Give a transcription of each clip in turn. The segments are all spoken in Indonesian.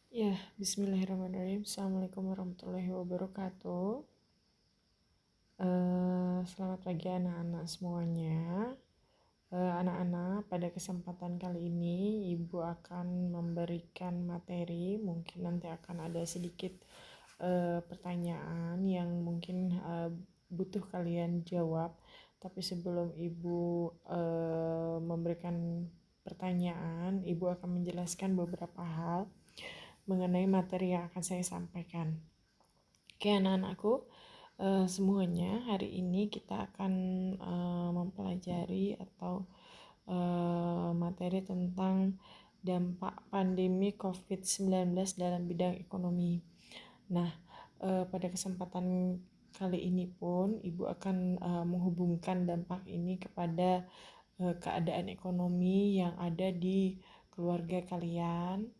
Ya, bismillahirrahmanirrahim. Assalamualaikum warahmatullahi wabarakatuh. Selamat pagi anak-anak semuanya. Anak-anak, pada kesempatan kali ini Ibu akan memberikan materi. Mungkin nanti akan ada sedikit pertanyaan yang mungkin butuh kalian jawab. Tapi sebelum Ibu memberikan pertanyaan, Ibu akan menjelaskan beberapa hal mengenai materi yang akan saya sampaikan. Oke anak-anakku, semuanya hari ini kita akan mempelajari atau materi tentang dampak pandemi COVID-19 dalam bidang ekonomi. Nah, pada kesempatan kali ini pun Ibu akan menghubungkan dampak ini kepada keadaan ekonomi yang ada di keluarga kalian,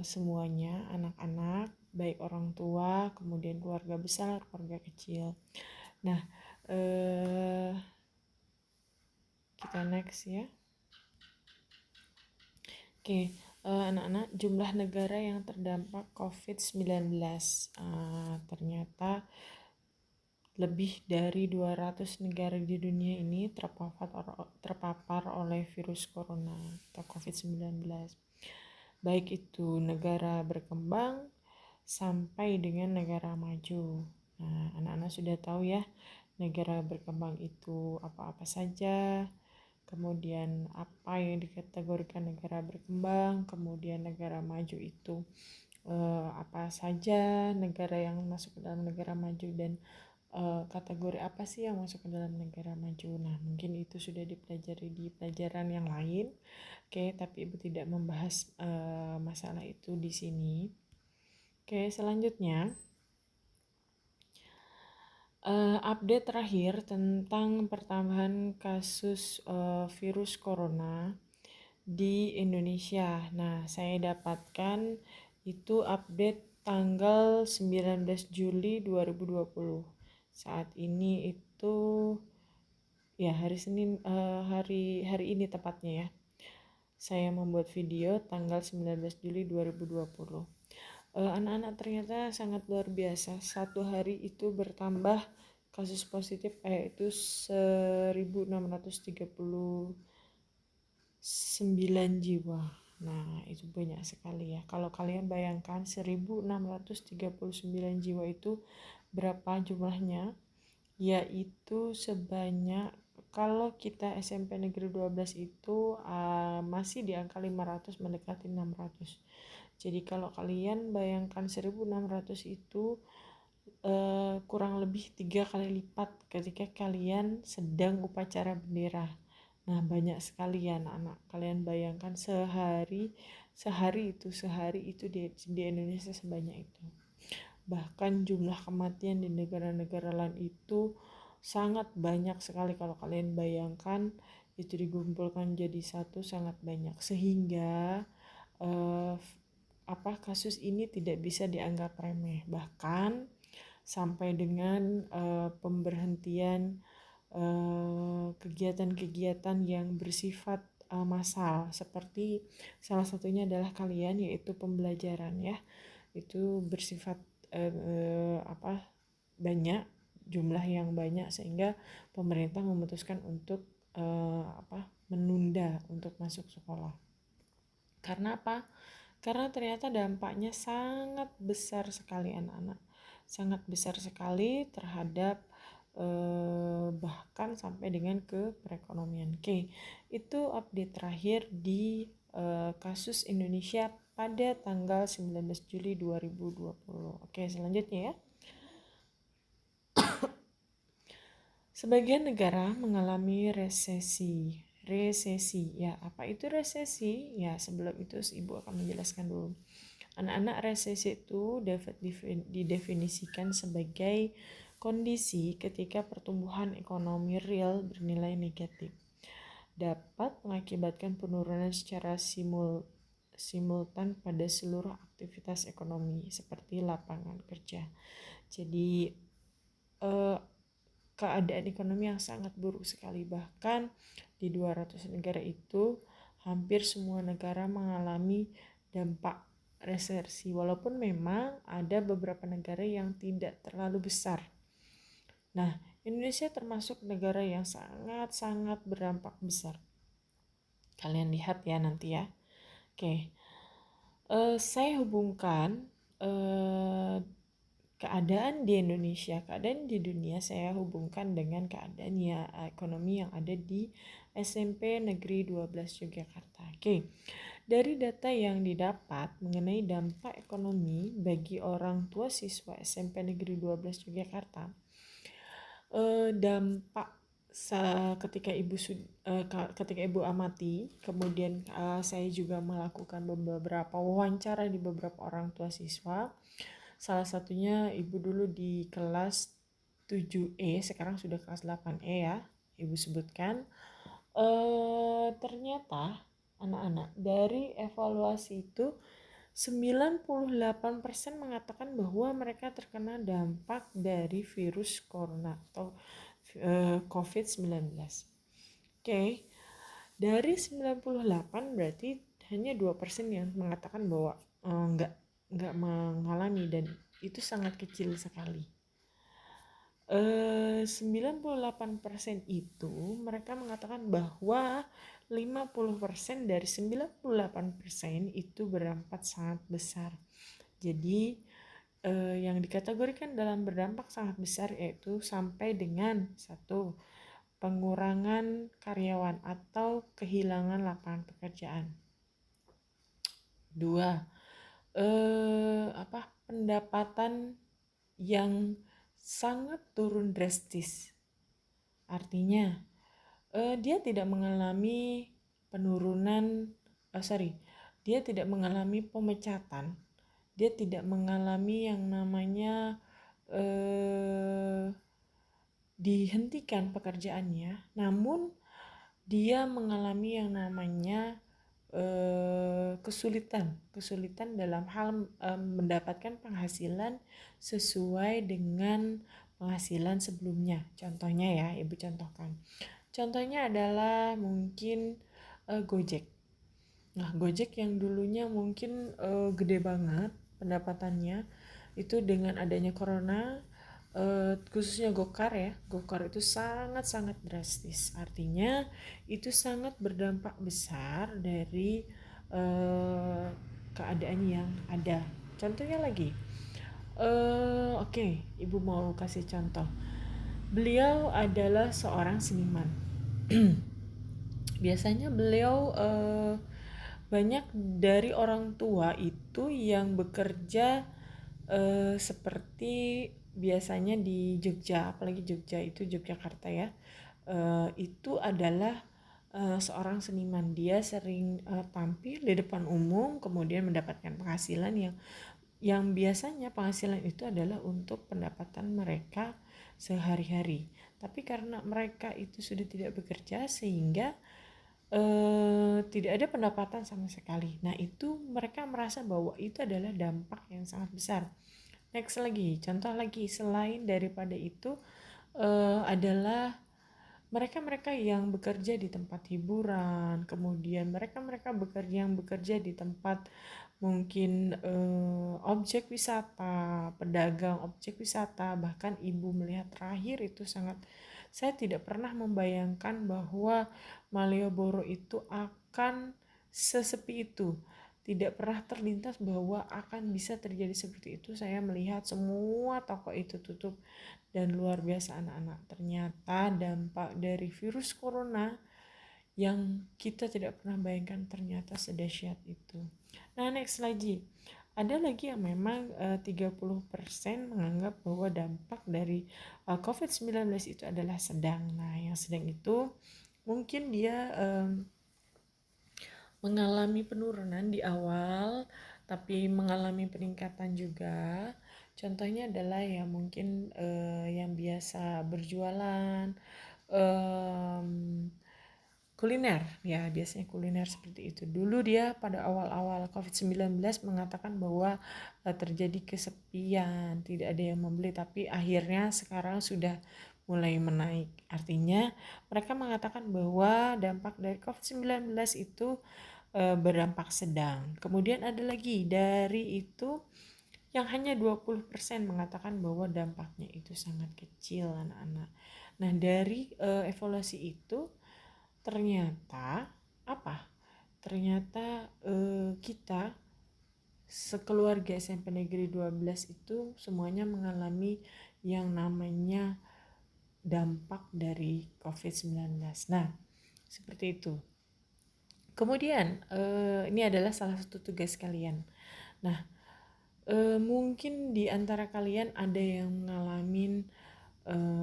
semuanya, anak-anak, baik orang tua, kemudian keluarga besar, keluarga kecil. Nah, kita next ya. Oke, anak-anak, jumlah negara yang terdampak COVID-19 ternyata lebih dari 200 negara di dunia ini terpapar oleh virus corona atau COVID-19. Baik itu negara berkembang sampai dengan negara maju. Nah, anak-anak sudah tahu ya, negara berkembang itu apa-apa saja, kemudian apa yang dikategorikan negara berkembang, kemudian negara maju itu apa saja negara yang masuk ke dalam negara maju, dan kategori apa sih yang masuk ke dalam negara maju. Nah, mungkin itu sudah dipelajari di pelajaran yang lain. Oke, tapi Ibu tidak membahas masalah itu di sini. Oke, selanjutnya update terakhir tentang pertambahan kasus virus corona di Indonesia. Nah, saya dapatkan itu update tanggal 19 Juli 2020. Saat ini itu ya hari Senin, hari ini tepatnya ya. Saya membuat video tanggal 19 Juli 2020. Anak-anak, ternyata sangat luar biasa. Satu hari itu bertambah kasus positif itu 1639 jiwa. Nah, itu banyak sekali ya. Kalau kalian bayangkan 1639 jiwa itu berapa jumlahnya? Yaitu sebanyak, kalau kita SMP Negeri 12 itu masih di angka 500, mendekati 600. Jadi kalau kalian bayangkan 1600 itu kurang lebih 3 kali lipat ketika kalian sedang upacara bendera. Nah, banyak sekali ya anak-anak. Kalian bayangkan sehari itu di Indonesia sebanyak itu. Bahkan jumlah kematian di negara-negara lain itu sangat banyak sekali. Kalau kalian bayangkan itu dikumpulkan jadi satu, sangat banyak, sehingga kasus ini tidak bisa dianggap remeh. Bahkan sampai dengan pemberhentian kegiatan-kegiatan yang bersifat massal, seperti salah satunya adalah kalian, yaitu pembelajaran ya. Itu bersifat banyak, jumlah yang banyak, sehingga pemerintah memutuskan untuk menunda untuk masuk sekolah. Karena apa? Karena ternyata dampaknya sangat besar sekali anak-anak, sangat besar sekali terhadap bahkan sampai dengan ke perekonomian. Oke, itu update terakhir di kasus Indonesia pada tanggal 19 Juli 2020. Oke, selanjutnya ya. Sebagian negara mengalami resesi. Resesi, ya apa itu resesi? Ya sebelum itu Ibu akan menjelaskan dulu. Anak-anak, resesi itu dapat didefinisikan sebagai kondisi ketika pertumbuhan ekonomi real bernilai negatif, dapat mengakibatkan penurunan secara simultan pada seluruh aktivitas ekonomi seperti lapangan kerja. Jadi keadaan ekonomi yang sangat buruk sekali. Bahkan di 200 negara itu hampir semua negara mengalami dampak resesi, walaupun memang ada beberapa negara yang tidak terlalu besar. Nah, Indonesia termasuk negara yang sangat-sangat berdampak besar. Kalian lihat ya nanti ya. Oke, saya hubungkan keadaan di Indonesia, keadaan di dunia saya hubungkan dengan keadaan ya ekonomi yang ada di SMP Negeri 12 Yogyakarta. Oke. Dari data yang didapat mengenai dampak ekonomi bagi orang tua siswa SMP Negeri 12 Yogyakarta, dampak ketika ibu amati, kemudian saya juga melakukan beberapa wawancara di beberapa orang tua siswa. Salah satunya ibu dulu di kelas 7E, sekarang sudah kelas 8E ya, ibu sebutkan. Ternyata anak-anak dari evaluasi itu 98% mengatakan bahwa mereka terkena dampak dari virus corona atau COVID-19. Oke. Dari 98 berarti hanya 2% yang mengatakan bahwa enggak mengalami, dan itu sangat kecil sekali. 98% itu mereka mengatakan bahwa 50% dari 98% itu berdampak sangat besar. Jadi yang dikategorikan dalam berdampak sangat besar yaitu sampai dengan 1. Pengurangan karyawan atau kehilangan lapangan pekerjaan. 2. Pendapatan yang sangat turun drastis. Artinya dia tidak mengalami penurunan, dia tidak mengalami pemecatan, dia tidak mengalami yang namanya dihentikan pekerjaannya, namun dia mengalami yang namanya kesulitan dalam hal mendapatkan penghasilan sesuai dengan penghasilan sebelumnya. Contohnya ya, ibu contohkan. Contohnya adalah mungkin Gojek. Nah, Gojek yang dulunya mungkin gede banget pendapatannya, itu dengan adanya corona, khususnya Gokar ya, Gokar itu sangat-sangat drastis. Artinya itu sangat berdampak besar dari keadaan yang ada. Contohnya lagi, oke, ibu mau kasih contoh. Beliau adalah seorang seniman. Biasanya beliau banyak dari orang tua itu yang bekerja seperti biasanya di Jogja, apalagi Jogja itu Yogyakarta ya, itu adalah seorang seniman. Dia sering tampil di depan umum, kemudian mendapatkan penghasilan yang biasanya penghasilan itu adalah untuk pendapatan mereka sehari-hari. Tapi karena mereka itu sudah tidak bekerja sehingga tidak ada pendapatan sama sekali. Nah, itu mereka merasa bahwa itu adalah dampak yang sangat besar. Next lagi, contoh lagi selain daripada itu adalah mereka-mereka yang bekerja di tempat hiburan, kemudian mereka-mereka yang bekerja di tempat mungkin objek wisata, pedagang objek wisata, bahkan ibu melihat terakhir itu saya tidak pernah membayangkan bahwa Malioboro itu akan sesepi itu. Tidak pernah terlintas bahwa akan bisa terjadi seperti itu. Saya melihat semua toko itu tutup, dan luar biasa anak-anak. Ternyata dampak dari virus corona yang kita tidak pernah bayangkan ternyata sedahsyat itu. Nah, next lagi. Ada lagi yang memang 30% menganggap bahwa dampak dari COVID-19 itu adalah sedang. Nah, yang sedang itu mungkin dia mengalami penurunan di awal, tapi mengalami peningkatan juga. Contohnya adalah ya mungkin yang biasa berjualan kuliner, ya biasanya kuliner seperti itu. Dulu dia pada awal-awal COVID-19 mengatakan bahwa terjadi kesepian, tidak ada yang membeli, tapi akhirnya sekarang sudah mulai menaik. Artinya mereka mengatakan bahwa dampak dari COVID-19 itu berdampak sedang. Kemudian ada lagi dari itu yang hanya 20% mengatakan bahwa dampaknya itu sangat kecil anak-anak. Nah, dari evaluasi itu ternyata apa? Ternyata kita sekeluarga SMP Negeri 12 itu semuanya mengalami yang namanya dampak dari COVID-19. Nah, seperti itu. Kemudian ini adalah salah satu tugas kalian. Nah, mungkin di antara kalian ada yang ngalamin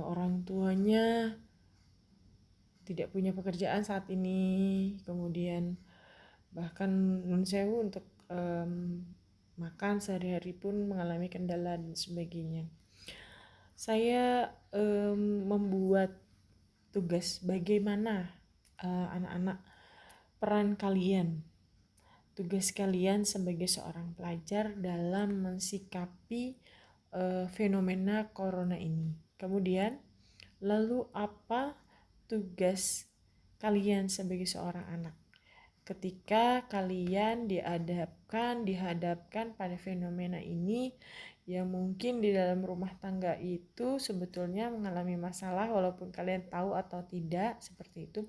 orang tuanya tidak punya pekerjaan saat ini, kemudian bahkan nun sewu untuk makan sehari-hari pun mengalami kendala dan sebagainya. Saya membuat tugas bagaimana anak-anak peran kalian, tugas kalian sebagai seorang pelajar dalam mensikapi fenomena corona ini. Kemudian, lalu apa tugas kalian sebagai seorang anak ketika kalian dihadapkan pada fenomena ini yang mungkin di dalam rumah tangga itu sebetulnya mengalami masalah walaupun kalian tahu atau tidak seperti itu.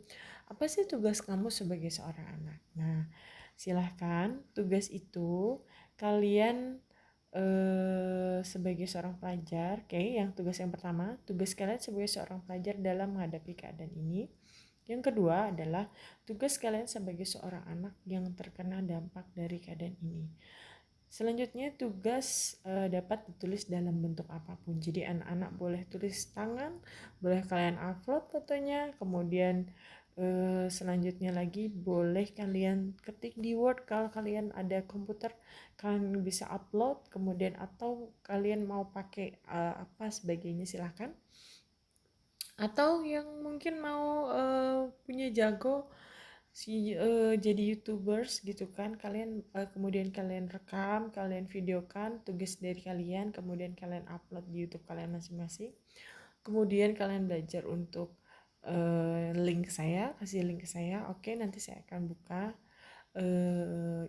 Apa sih tugas kamu sebagai seorang anak? Nah, silahkan tugas itu kalian sebagai seorang pelajar, oke, yang tugas yang pertama, tugas kalian sebagai seorang pelajar dalam menghadapi keadaan ini. Yang kedua adalah tugas kalian sebagai seorang anak yang terkena dampak dari keadaan ini. Selanjutnya tugas dapat ditulis dalam bentuk apapun. Jadi anak-anak boleh tulis tangan, boleh kalian upload fotonya, kemudian selanjutnya lagi boleh kalian ketik di Word kalau kalian ada komputer, kalian bisa upload, kemudian atau kalian mau pakai apa sebagainya silahkan. Atau yang mungkin mau punya jago jadi YouTubers gitu kan, kalian kemudian kalian rekam, kalian videokan tugas dari kalian, kemudian kalian upload di YouTube kalian masing-masing. Kemudian kalian belajar untuk kasih link ke saya, oke, nanti saya akan buka,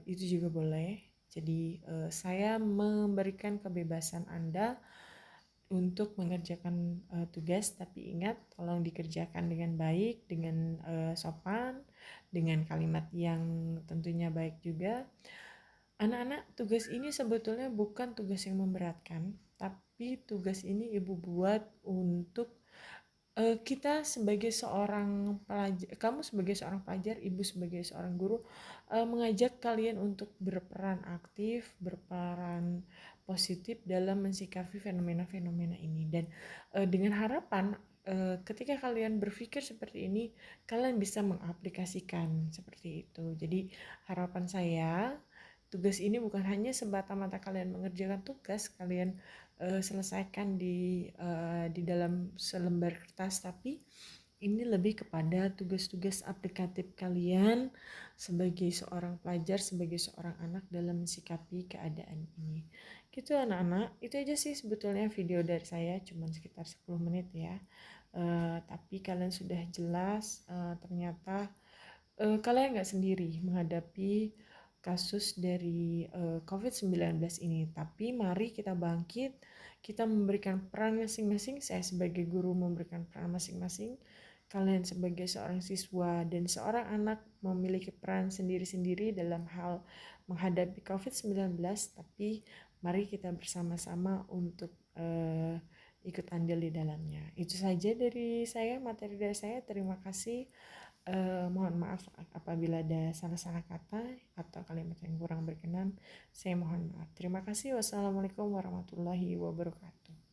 itu juga boleh. Jadi saya memberikan kebebasan Anda untuk mengerjakan tugas, tapi ingat tolong dikerjakan dengan baik, dengan sopan, dengan kalimat yang tentunya baik juga. Anak-anak, tugas ini sebetulnya bukan tugas yang memberatkan, tapi tugas ini ibu buat untuk kita sebagai seorang pelajar, kamu sebagai seorang pelajar, ibu sebagai seorang guru, mengajak kalian untuk berperan aktif, berperan positif dalam mensikapi fenomena-fenomena ini. Dan dengan harapan ketika kalian berpikir seperti ini, kalian bisa mengaplikasikan seperti itu. Jadi harapan saya, tugas ini bukan hanya semata-mata kalian mengerjakan tugas, kalian selesaikan di dalam selembar kertas, tapi ini lebih kepada tugas-tugas aplikatif kalian sebagai seorang pelajar, sebagai seorang anak dalam mensikapi keadaan ini. Gitu anak-anak, itu aja sih sebetulnya video dari saya, cuma sekitar 10 menit ya. Tapi kalian sudah jelas ternyata kalian nggak sendiri menghadapi kasus dari COVID-19 ini. Tapi mari kita bangkit, kita memberikan peran masing-masing. Saya sebagai guru memberikan peran masing-masing. Kalian sebagai seorang siswa dan seorang anak memiliki peran sendiri-sendiri dalam hal menghadapi COVID-19. Tapi mari kita bersama-sama untuk ikut andil di dalamnya. Itu saja dari saya, materi dari saya. Terima kasih. Mohon maaf apabila ada salah-salah kata atau kalimat yang kurang berkenan. Saya mohon maaf. Terima kasih. Wassalamualaikum warahmatullahi wabarakatuh.